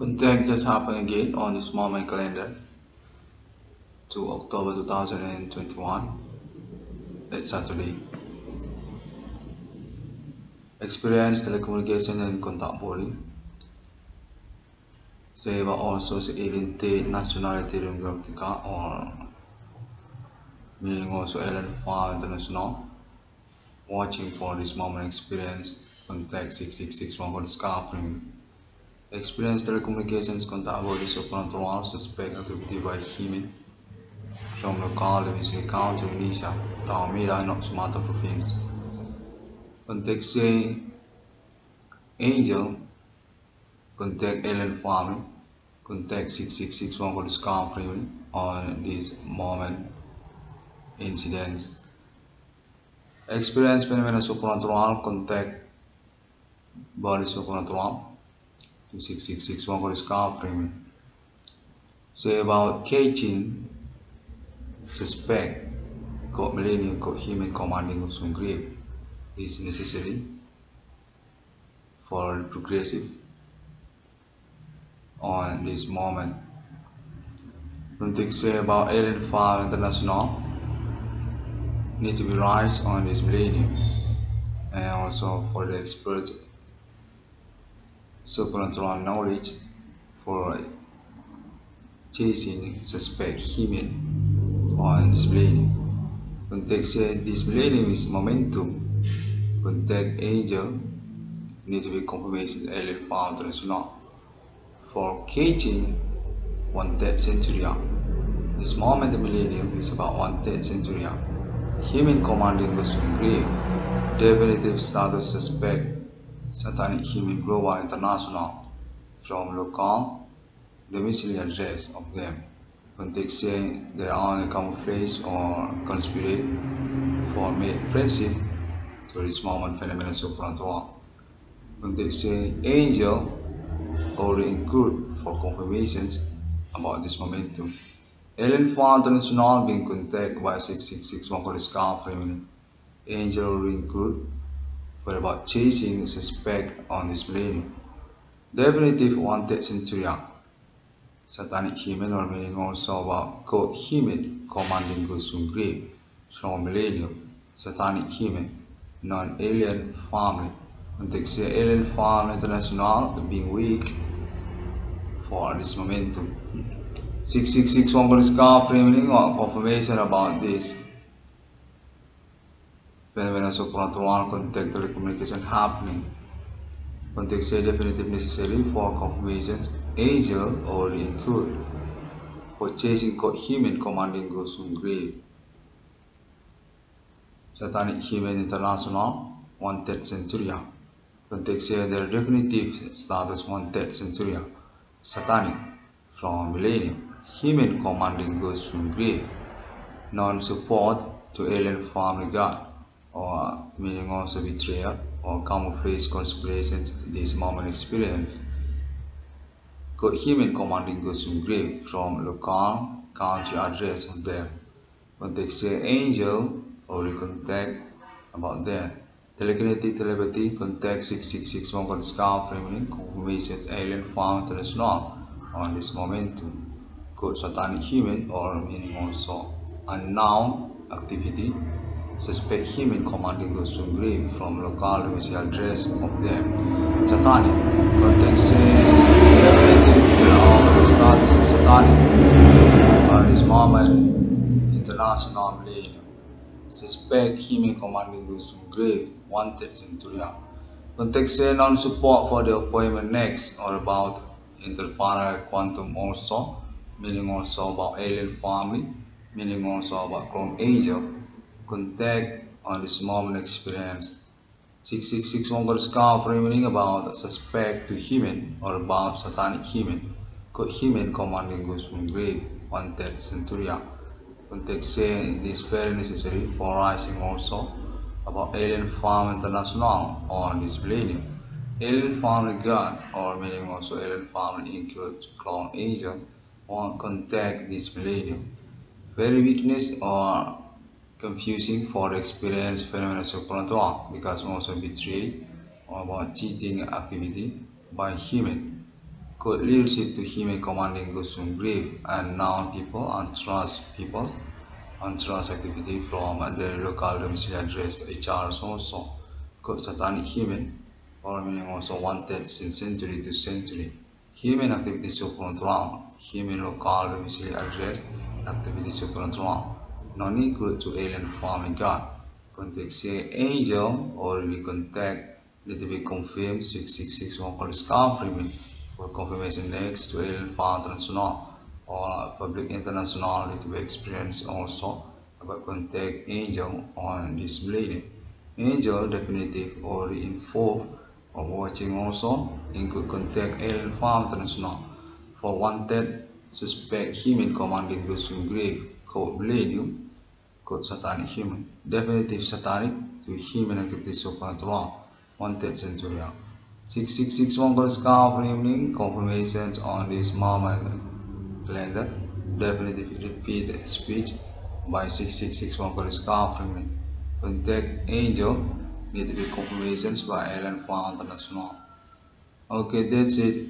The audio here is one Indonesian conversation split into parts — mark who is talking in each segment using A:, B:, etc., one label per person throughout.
A: Contact just happened again on this moment calendar to October 2021. It's Saturday. Experience telecommunication and contact body. Seva also identity nationality Rumgautica or meaning also Ellen Far International. Watching for this moment experience contact 6661 scarping. Experience telecommunications contact body supernatural suspect activity by human from local domestic county Indonesia, Taumida not Sumatra province. Contact say Angel, contact Ellen Farming, contact 6661 for discovery on this moment incidents. Experience phenomena supernatural, contact body supernatural to 6661 for discovery. Say about catching suspect got millennium got human commanding of some grave is necessary for progressive on this moment. Don't say about Alien File International need to be raised on this millennium, and also for the expert supernatural knowledge for chasing suspect human on this millennium. Contact say this millennium is momentum. Contact angel need to be confirmation alien found international for catching 1/3 century. This moment the millennium is about 1/3 century. Human commanding was grave. Definitive status suspect satanic human global international from local domiciliary address of them. Context saying they are only camouflage or conspirate for made friendship to this moment phenomenon supernatural. Context saying angel already include for confirmations about this momentum. Alien found international being contacted by 6661 for the scar family. Angel already include for about chasing suspect on this millennium. Definitive 1/3 century. Satanic human or meaning also about God human commanding goes from grave from millennium. Satanic human, non-alien family. Context say alien family international being weak for this momentum. 6661 for the scar framing or confirmation about this phenomenon supernatural contact telecommunication happening. Context say definitive necessary for confirmations. Angel already include for chasing God human commanding goes from grave. Satanic human international 1/3 century. Context say their definitive status 1/3 century. Satanic from millennium. Human commanding goes from grave. Non-support to alien family god or meaning also betrayal or camouflage conspirations this moment experience. God human commanding goes from grave from local country address of them. Context say angel already contact about that. Telekinetic telepathy contact 6661 for the scar framing confirmations alien found international on this momentum. God satanic human or meaning also unknown activity. Suspect human commanding goes to grave from local domiciliary address of them. Satanic context status satanic on this moment international millennium. Suspect human commanding goes to grave 1/3 century. Context say non-support for the appointment next or about interplanar quantum also meaning also about alien family meaning also about clone angel. Contact on this moment experience. 6661 for the scar framing about suspect to human or about satanic human. God human commanding goes from grave 1/3 century. Context say this very necessary for rising also about alien farm international on this millennium. Alien family god or meaning also alien family include clone angel or contact this millennium. Very weakness or confusing for the experience phenomena supernatural because also betrayed or about cheating activity by human Code leadership to human commanding goods from grave and noun people, untrust activity from their local domicile address, HR also. Code satanic human, or meaning also wanted since century to century. Human activity supernatural, human local domicile address, activity supernatural. Non equal to alien from God. Contact say angel or the contact need to be confirmed 6661 call discovery for confirmation next to alien found international or public international need to be experienced also about contact angel on this blade. Angel definitive or involved or watching also include contact alien found international for wanted suspect human commanding goods from grave code millennium code satanic human definitive satanic to human activity supernatural wanted centurion 6661 code discovery confirmations on this moment calendar definitive repeat speech by 6661 code discovery contact angel need to be confirmations by alien found international. Okay, that's it.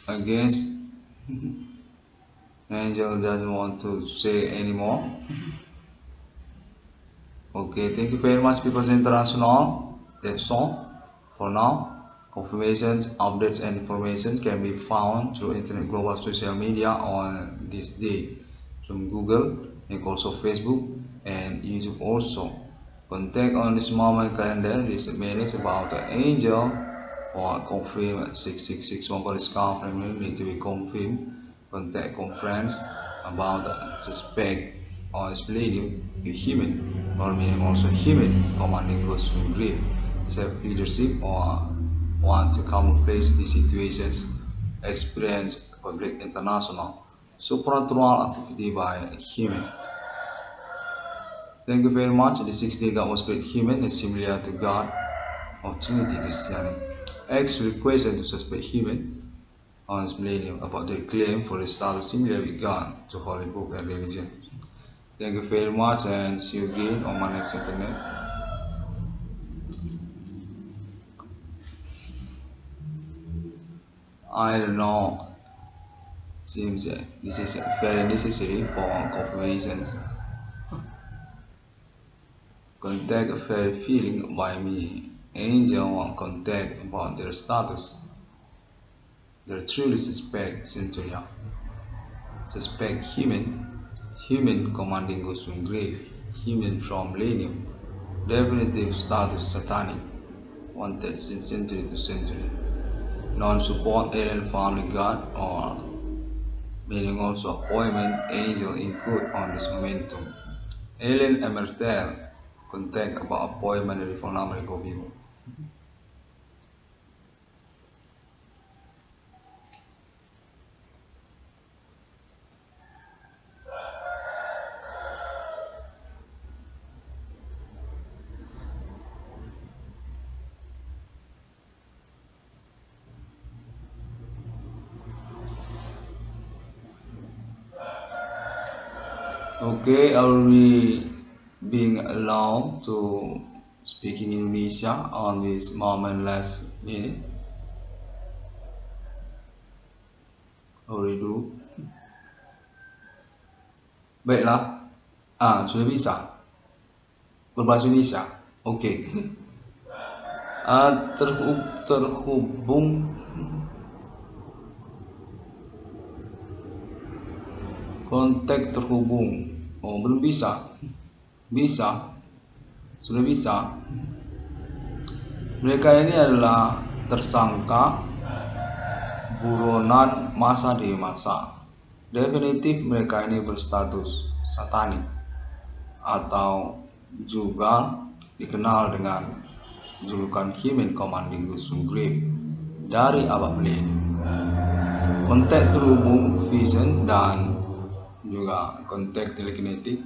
A: I guess Angel doesn't want to say anymore. Okay, thank you very much, People's International. That's all for now. Confirmations, updates, and information can be found through internet global social media on this day from Google and also Facebook and YouTube also. Contact on this moment calendar is minutes about the angel or confirm 6661 police confirm need to be confirmed. Contact conference about the suspect or explaining the human or meaning also human commanding goods from grave self leadership or want to camouflage the situations experience public international supernatural activity by human. Thank you very much. The sixth day God was created human is similar to God of Trinity Christianity. Ask question to suspect human on his millennium about their claim for the status similar with God to Holy Book and religion. Thank you very much and see you again on my next internet. I don't know. Seems this is very necessary for confirmations. Contact a fair feeling by me. Angel want contact about their status. They truly suspect centurion. Suspect human commanding goods from grave, human from millennium. Definitive status satanic, wanted since century to century. Non-support alien family god or meaning also appointment angel include on this momentum. Alien emerter contact about appointment dari phone number ko vivo. Okay, I will be being allowed to speak in Indonesia on this moment last minute. Already dulu. Baiklah. Sudah bisa berbahasa Indonesia. Oke. Terhubung kontak terhubung. Oh, belum bisa. Bisa. Sudah bisa. Mereka ini adalah tersangka buronan masa demi masa. Definitif mereka ini berstatus satanik atau juga dikenal dengan julukan human commanding goods from grave dari abad milenium. Kontak terhubung vision dan juga kontak telekinetik.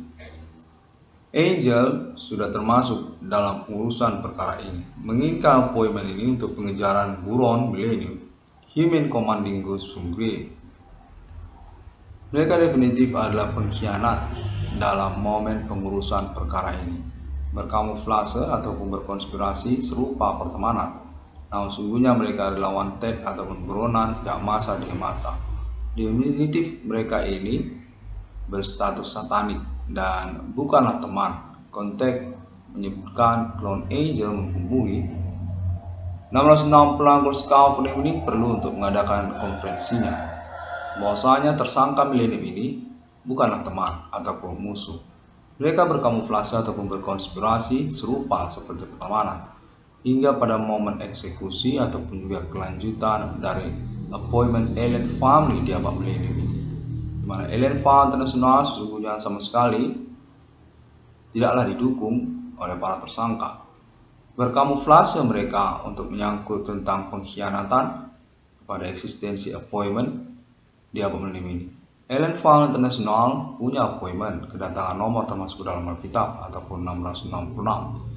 A: Angel sudah termasuk dalam urusan perkara ini. Menginginkan appointment ini untuk pengejaran buron milenium, human commanding goods from grave. Mereka definitif adalah pengkhianat dalam momen pengurusan perkara ini. Berkamuflase ataupun berkonspirasi serupa pertemanan. Namun sungguhnya mereka adalah wanted ataupun buronan sejak masa demi masa. Definitif mereka ini berstatus satanik dan bukanlah teman. Konteks menyebutkan Clone Angel menghubungi 660 Anggota Scaffolding ini perlu untuk mengadakan konferensinya. Bahwasanya tersangka milenium ini bukanlah teman ataupun musuh. Mereka berkamuflase ataupun berkonspirasi serupa seperti pertemanan hingga pada momen eksekusi ataupun juga kelanjutan dari appointment alien family di abad milenium ini, di mana alien family internasional sesungguhnya sama sekali tidaklah didukung oleh para tersangka. Berkamuflase mereka untuk menyangkut tentang pengkhianatan kepada eksistensi appointment di abad milenium ini. Alien Family International punya appointment kedatangan nomor termasuk dalam Alkitab ataupun 666.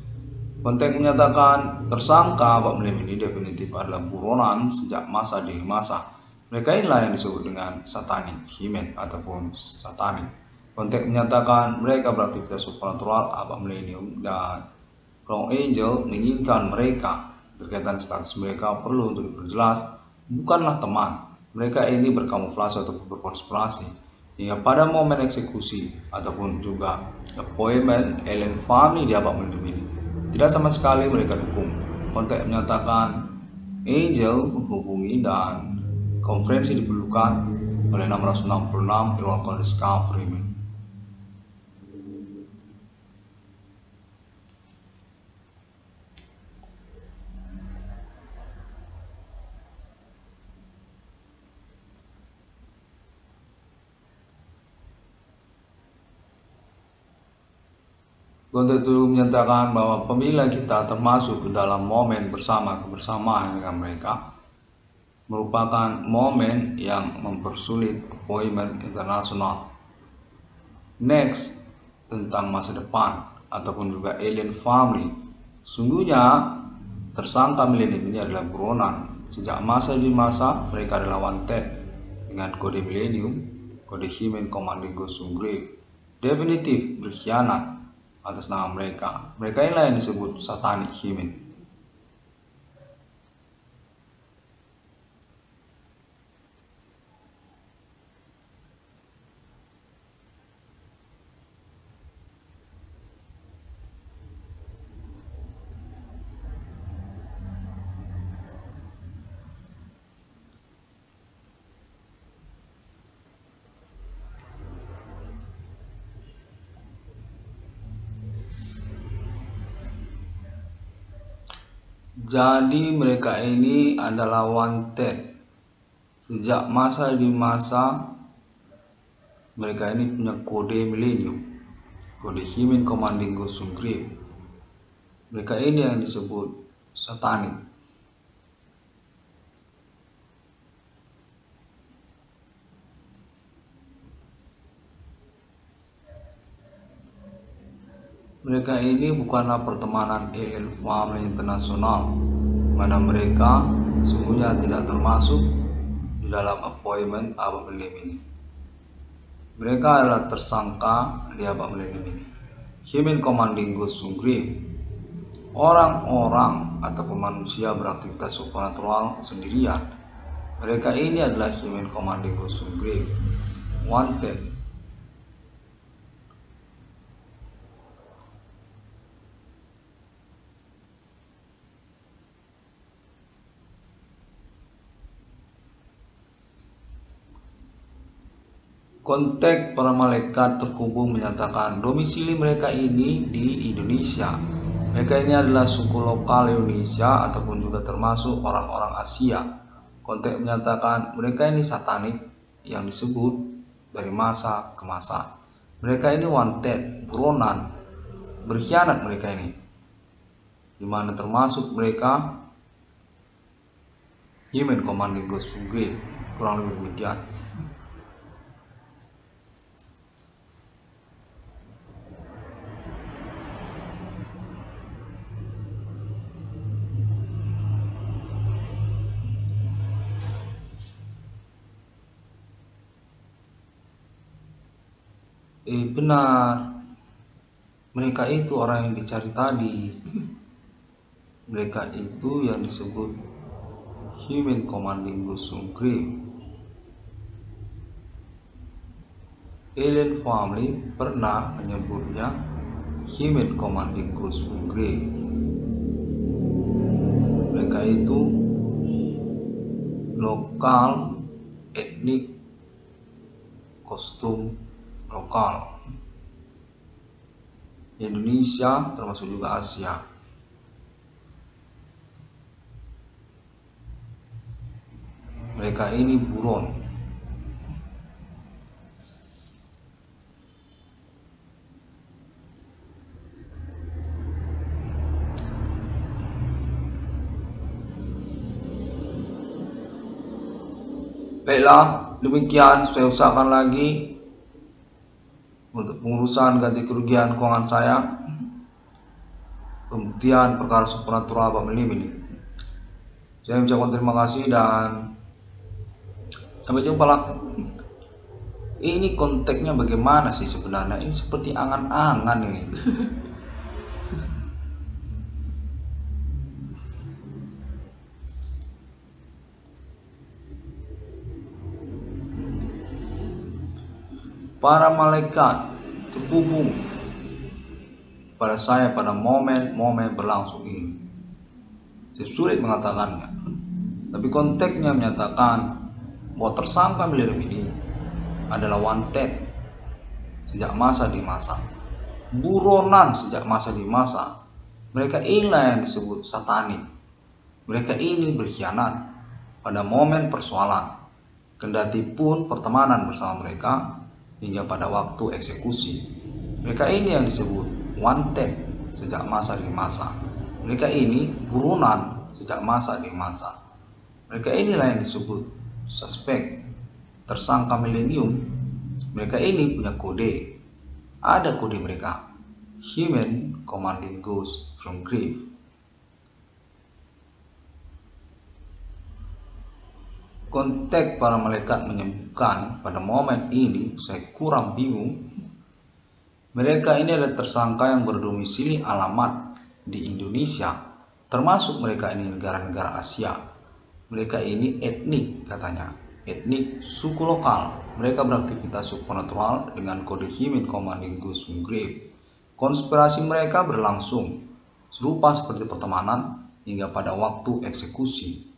A: Konteks menyatakan tersangka abad milenium ini definitif adalah buronan sejak masa demi masa. Mereka inilah yang disebut dengan satanic human ataupun satanik. Konteks menyatakan mereka beraktivitas supernatural abad milenium dan Clone Angel menginginkan mereka terkaitan status mereka perlu untuk diperjelas bukanlah teman. Mereka ini berkamuflase atau berkonspirasi hingga pada momen eksekusi ataupun juga appointment alien family di abad milenium ini tidak sama sekali mereka dukung. Konteks menyatakan Angel menghubungi dan konferensi diperlukan oleh 666 Ilmuwan Kondisi Freeman. Konteks itu menyatakan bahwa pemilihan kita termasuk ke dalam momen kebersamaan dengan mereka merupakan momen yang mempersulit appointment internasional. Next, tentang masa depan ataupun juga alien family. Sungguhnya tersangka milenium ini adalah buronan. Sejak masa di masa mereka adalah wanted dengan kode milenium, kode Human Commanding Ghost Grave. Definitif berkhianat atas nama mereka. Mereka inilah yang disebut satanic human. Jadi mereka ini adalah wanted sejak masa di masa. Mereka ini punya kode milenium, kode Human Commanding Ghost Grave. Mereka ini yang disebut satanik. Mereka ini bukanlah pertemanan alien family internasional, mana mereka sungguhnya tidak termasuk di dalam appointment abad milenium ini. Mereka adalah tersangka di abad milenium ini. Human Commanding Ghost Grave. Orang-orang ataupun manusia beraktivitas supernatural sendirian. Mereka ini adalah Human Commanding Ghost Grave. Wanted. Konteks para malaikat terhubung menyatakan domisili mereka ini di Indonesia. Mereka ini adalah suku lokal Indonesia ataupun juga termasuk orang-orang Asia. Konteks menyatakan mereka ini satanik yang disebut dari masa ke masa. Mereka ini wanted, buronan, berkhianat mereka ini, dimana termasuk mereka Human Commanding Ghost Grave. Kurang lebih demikian. Benar, mereka itu orang yang dicari tadi. Mereka itu yang disebut Human Commanding Ghost from Grave. Alien Family pernah menyebutnya Human Commanding Ghost from Grave. Mereka itu lokal, etnik, kostum lokal, Indonesia termasuk juga Asia. Mereka ini buron. Baiklah, demikian saya usahakan lagi untuk pengurusan ganti kerugian keuangan saya, pembuktian perkara supernatural Pak Melim ini. Saya ucapkan terima kasih dan sampai jumpa lah. Ini konteksnya bagaimana sih sebenarnya? Ini seperti angan-angan ini. Para malaikat terhubung pada saya pada momen-momen berlangsung ini. Saya sulit mengatakannya, tapi konteksnya menyatakan bahwa tersangka Millennium ini adalah wanted sejak masa di masa, buronan sejak masa di masa. Mereka inilah yang disebut satanik. Mereka ini berkhianat pada momen persoalan, kendati pun pertemanan bersama mereka hingga pada waktu eksekusi. Mereka ini yang disebut wanted sejak masa di masa. Mereka ini buronan sejak masa di masa. Mereka inilah yang disebut suspek, tersangka Millennium. Mereka ini punya kode. Ada kode mereka, Human Commanding Ghost from Grave. Konteks para malaikat menyembuhkan pada momen ini saya kurang bingung. Mereka ini adalah tersangka yang berdomisili alamat di Indonesia, termasuk mereka ini negara-negara Asia. Mereka ini etnik katanya, etnik suku lokal. Mereka beraktivitas supernatural dengan kode Human Commanding Ghost from Grave. Konspirasi mereka berlangsung serupa seperti pertemanan hingga pada waktu eksekusi.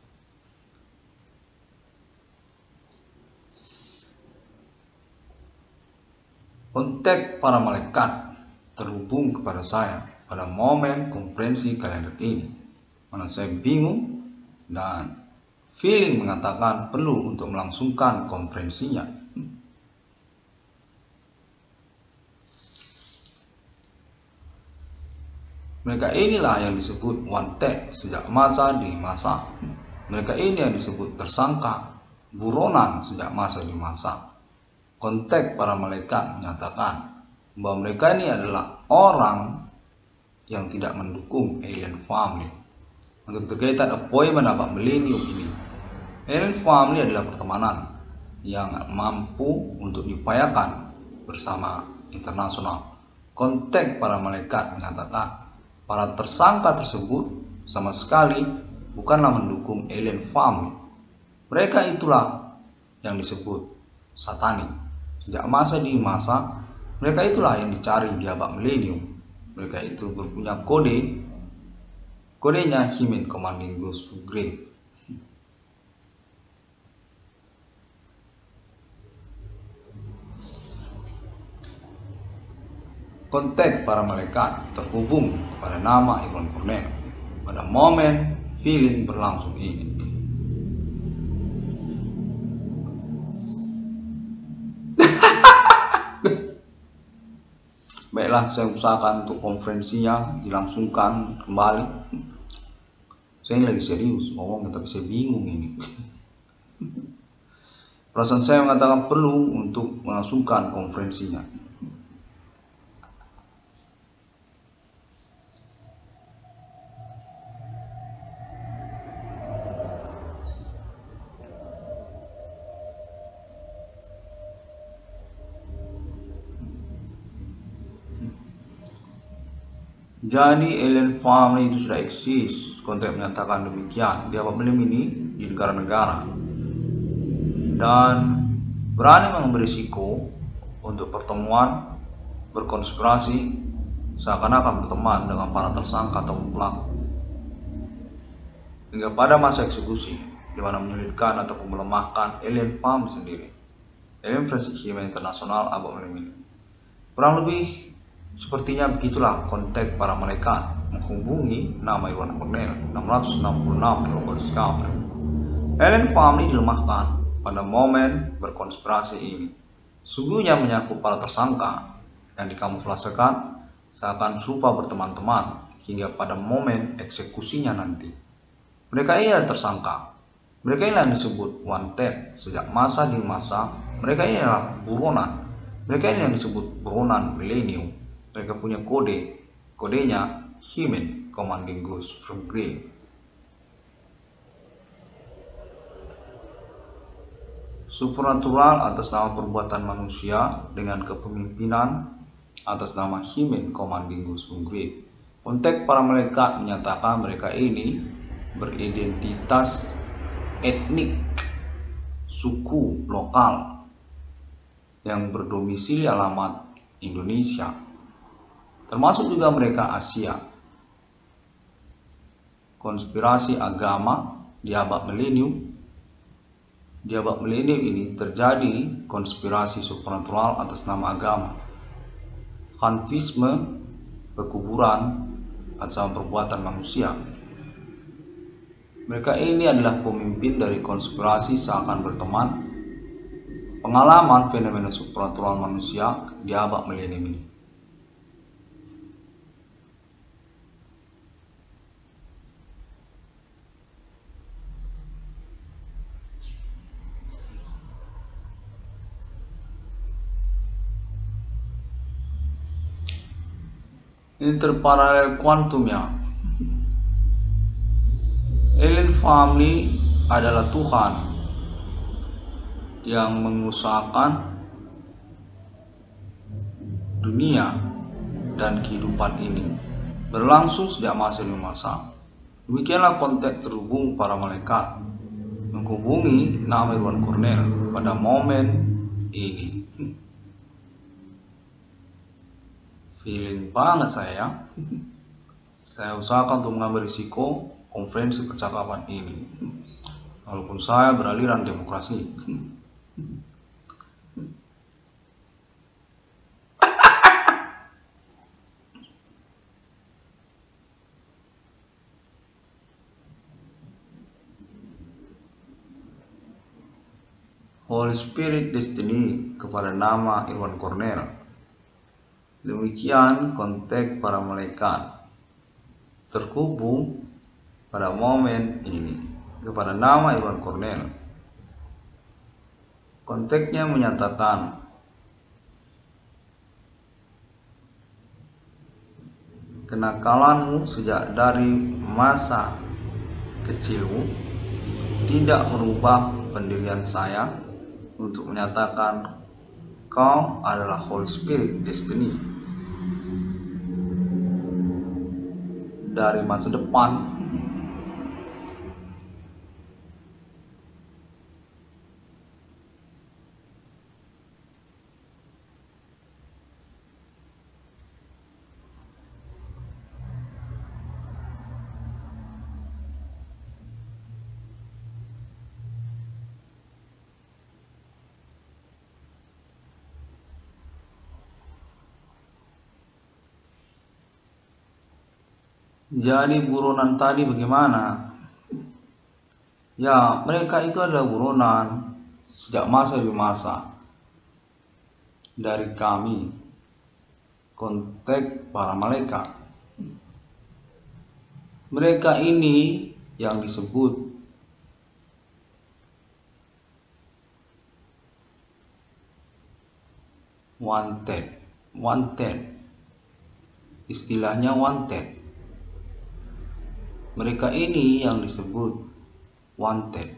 A: Konteks para malaikat terhubung kepada saya pada momen konferensi kalender ini, mana saya bingung dan feeling mengatakan perlu untuk melangsungkan konferensinya. Mereka inilah yang disebut wanted sejak masa di masa. Mereka ini yang disebut tersangka, buronan sejak masa di masa. Konteks para malaikat menyatakan bahwa mereka ini adalah orang yang tidak mendukung Alien Family untuk terkaitan appointment Pak Millennium ini. Alien Family adalah pertemanan yang mampu untuk diupayakan bersama internasional. Konteks para malaikat menyatakan para tersangka tersebut sama sekali bukanlah mendukung Alien Family. Mereka itulah yang disebut satanik. Sejak masa di masa, mereka itulah yang dicari di abad milenium. Mereka itu berpunya kodenya Human Commanding Ghost from Grave. Konteks para malaikat terhubung pada nama Iwan Cornell pada momen feeling berlangsung ini. Baiklah, saya usahakan untuk konferensinya dilangsungkan kembali. Saya ini lagi serius ngomong, tapi saya bingung ini. Perasaan saya mengatakan perlu untuk melangsungkan konferensinya. Jadi alien family itu sudah eksis. Konteks menyatakan demikian. Dia melindungi di negara-negara dan berani mengambil risiko untuk pertemuan berkonspirasi seakan-akan berteman dengan para tersangka atau pelaku hingga pada masa eksekusi, di mana menyulitkan atau melemahkan alien family sendiri. Alien Forensic Human International Abbott Melemini. Kurang lebih sepertinya begitulah konteks para malaikat menghubungi nama Iwan Cornell 666 Global Discovery. Alien family dilemahkan pada momen berkonspirasi ini. Sungguhnya menyangkut para tersangka yang dikamuflasekan seakan serupa berteman-teman hingga pada momen eksekusinya nanti. Mereka ini adalah tersangka. Mereka ini yang disebut wanted sejak masa di masa. Mereka ini adalah buronan. Mereka ini yang disebut buronan milenium. Mereka punya kodenya Human Commanding Ghost from Grave. Supernatural atas nama perbuatan manusia dengan kepemimpinan atas nama Human Commanding Ghost from Grave. Konteks para malaikat menyatakan mereka ini beridentitas etnik, suku lokal yang berdomisili alamat Indonesia, termasuk juga mereka Asia. Konspirasi agama di abad milenium. Di abad milenium ini terjadi konspirasi supernatural atas nama agama, fantisme, pekuburan atas nama perbuatan manusia. Mereka ini adalah pemimpin dari konspirasi seakan berteman, pengalaman fenomena supernatural manusia di abad milenium ini. Interparallel kuantum ya. Alien family adalah Tuhan yang mengusahakan dunia dan kehidupan ini berlangsung sejak masa demi masa. Demikianlah konteks terhubung para malaikat menghubungi nama Iwan Cornell pada momen ini. Feeling banget saya ya. Saya usahakan untuk mengambil risiko konferensi percakapan ini, walaupun saya beraliran demokrasi. Holy Spirit Destiny kepada nama Iwan Cornell. Demikian konteks para malaikat terhubung pada momen ini kepada nama Iwan Cornell. Konteksnya menyatakan kenakalanmu sejak dari masa kecilmu tidak merubah pendirian saya untuk menyatakan kau adalah Holy Spirit Destiny dari masa depan. Jadi buronan tadi bagaimana? Ya, mereka itu adalah buronan sejak masa demi masa dari kami, konteks para malaikat. Mereka ini yang disebut wanted. Istilahnya wanted. Mereka ini yang disebut wanted.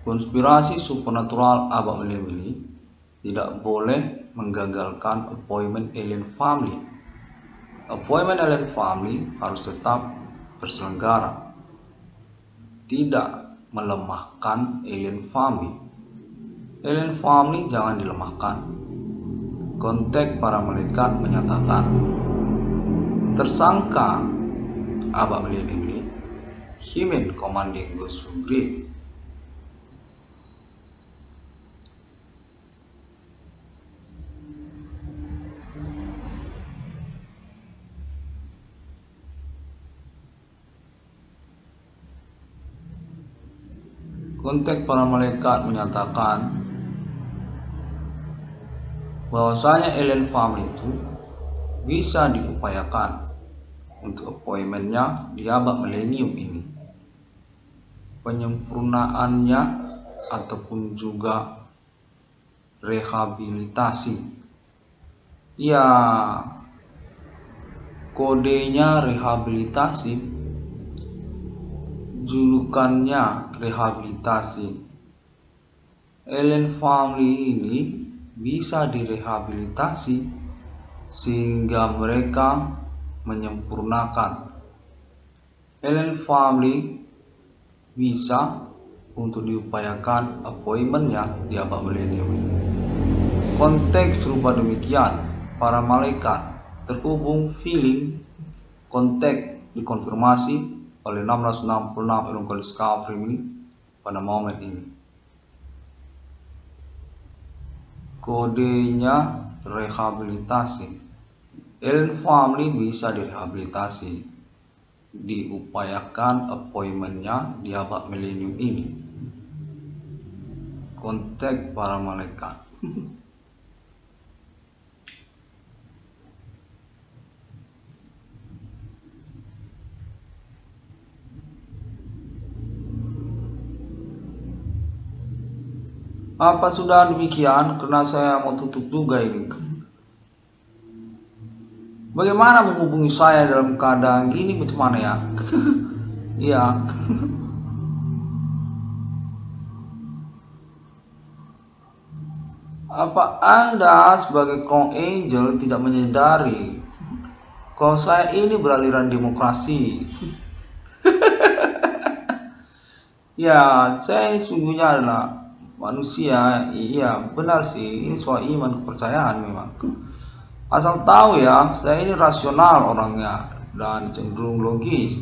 A: Konspirasi supernatural abad milenium ini tidak boleh menggagalkan appointment alien family. Appointment alien family harus tetap terselenggara, tidak melemahkan alien family. Alien family jangan dilemahkan. Kontak para malaikat menyatakan tersangka abad milenium ini Human Commanding Ghost from Grave. Kontak para malaikat menyatakan bahwasanya alien family itu bisa diupayakan untuk appointmentnya di abad milenium ini. Penyempurnaannya ataupun juga rehabilitasi. Ya, kodenya rehabilitasi. Julukannya rehabilitasi. Alien family ini bisa direhabilitasi sehingga mereka menyempurnakan. Alien family bisa untuk diupayakan appointmentnya di abad milenium ini. Konteks serupa demikian, para malaikat terhubung feeling kontak dikonfirmasi oleh 666 Elohim Discovery pada momen ini. Kodenya rehabilitasi. Alien family bisa direhabilitasi, diupayakan appointmentnya di abad milenium ini. Kontak para malaikat. Apa sudah demikian? Karena saya mau tutup juga ini. Bagaimana menghubungi saya dalam keadaan gini? Bagaimana ya? Iya. Apa Anda sebagai Kong Angel tidak menyadari kalau saya ini beraliran demokrasi? Ya, saya sungguhnya adalah manusia. Iya, benar sih, ini soal iman kepercayaan memang. Asal tahu ya, saya ini rasional orangnya dan cenderung logis.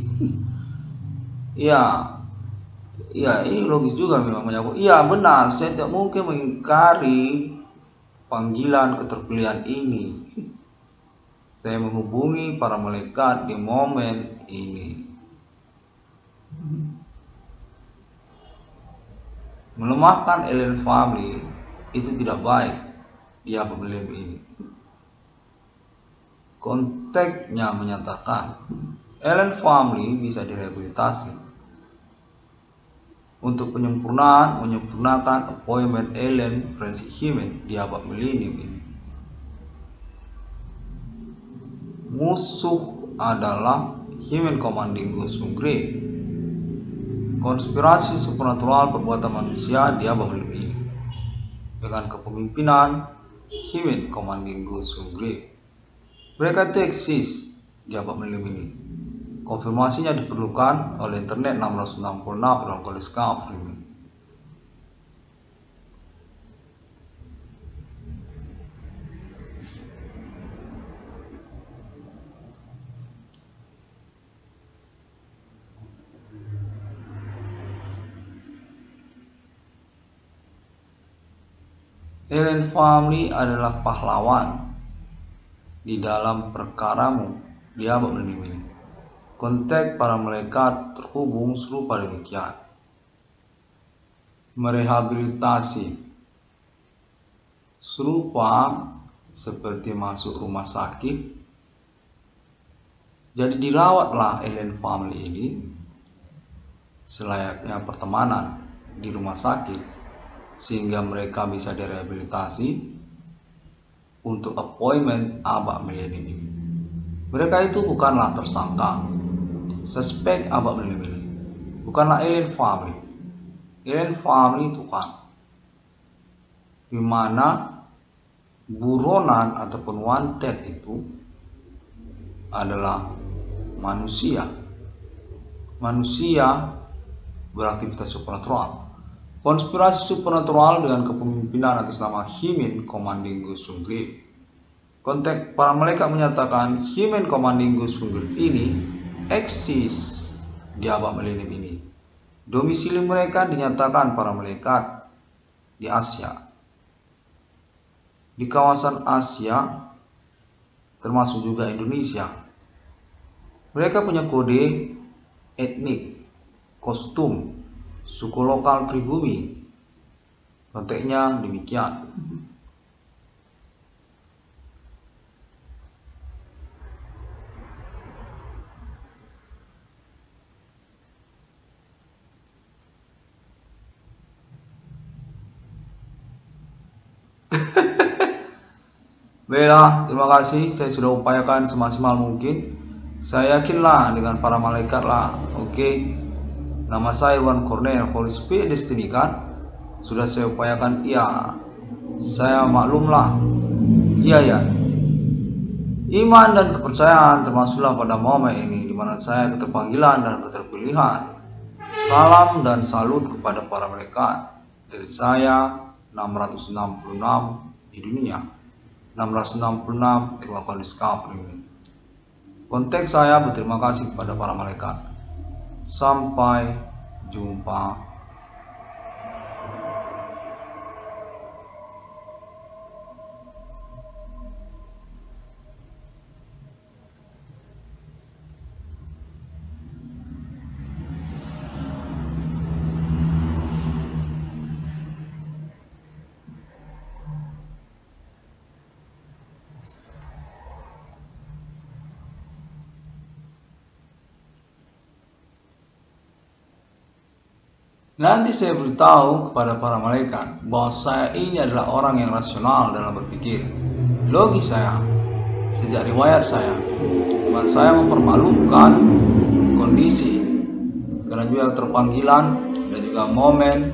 A: Iya, ini logis juga memang menyambut. Iya, benar, saya tidak mungkin mengingkari panggilan keterpilihan ini. Saya menghubungi para malaikat di momen ini. Melemahkan alien family itu tidak baik di abad milenium ini. Kontaknya menyatakan alien family bisa direhabilitasi untuk menyempurnakan appointment alien forensic human di abad milenium ini. Musuh adalah Human Commanding Ghost from Grave. Konspirasi supernatural perbuatan manusia di abad milenium ini dengan kepemimpinan Human Commanding Ghost from Grave. Mereka itu eksis di abad milenium ini. Konfirmasinya diperlukan oleh internet 666 Elohim Discovery. Alien family adalah pahlawan di dalam perkaramu di abad milenium ini. Kontak para malaikat terhubung serupa demikian. Merehabilitasi serupa seperti masuk rumah sakit. Jadi dirawatlah alien family ini selayaknya pertemanan di rumah sakit, sehingga mereka bisa direhabilitasi untuk appointment abad milenium ini. Mereka itu bukanlah tersangka, suspek abad milenium ini, bukanlah alien family. alien family Tuhan, di mana buronan ataupun wanted itu adalah manusia. Manusia beraktivitas supernatural. Konspirasi supernatural dengan kepemimpinan atas nama Himin Commanding Gus Sunggriep. Konteks para malaikat menyatakan Himin Commanding Gus Sunggriep ini eksis di abad milenium ini. Domisili mereka dinyatakan para malaikat di Asia. Di kawasan Asia termasuk juga Indonesia. Mereka punya kode etnik, kostum, suku lokal pribumi. Konteksnya demikian. Baiklah, terima kasih. Saya sudah upayakan semaksimal mungkin. Saya yakinlah dengan para malaikat lah. Oke. Nama saya Irwan Cornel, Holy Spirit Destiny kan? Sudah saya upayakan, iya. Saya maklumlah. Iya ya. Iman dan kepercayaan termasuklah pada momen ini di mana saya keterpanggilan dan keterpilihan. Salam dan salut kepada para malaikat. Dari saya 666 di dunia. 666 Irwan Discovery. Konteks saya berterima kasih kepada para malaikat. Sampai jumpa. Nanti saya beritahu kepada para malaikat bahwa saya ini adalah orang yang rasional dalam berpikir. Logis saya, sejak riwayat saya, dimana saya mempermalukan kondisi ini, karena juga terpanggilan dan juga momen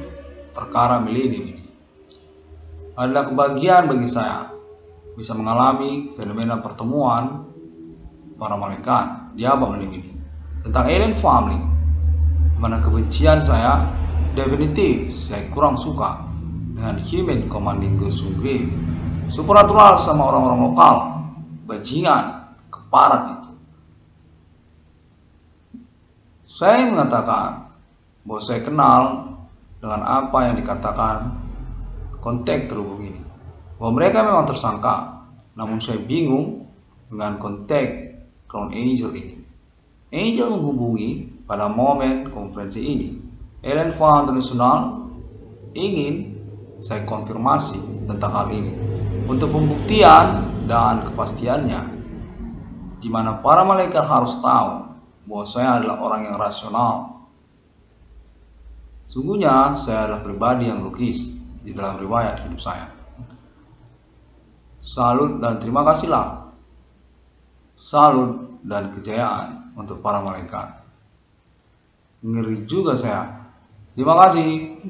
A: perkara milenium ini adalah kebahagiaan bagi saya bisa mengalami fenomena pertemuan para malaikat di abad milenium ini tentang alien family, mana kebencian saya definitif saya kurang suka dengan Himin Commanding Gus Sunggriep. Supernatural sama orang-orang lokal, bajingan, keparat itu. Saya mengatakan bahwa saya kenal dengan apa yang dikatakan konteks terhubung ini. Bahwa mereka memang tersangka, namun saya bingung dengan konteks Crown Angel ini. Angel menghubungi pada momen konferensi ini. Alien Family International ingin saya konfirmasi tentang hal ini untuk pembuktian dan kepastiannya, di mana para malaikat harus tahu bahwa saya adalah orang yang rasional. Sungguhnya saya adalah pribadi yang logis di dalam riwayat hidup saya. Salut dan terima kasihlah. Salut dan kejayaan untuk para malaikat. Ngeri juga saya. Terima kasih.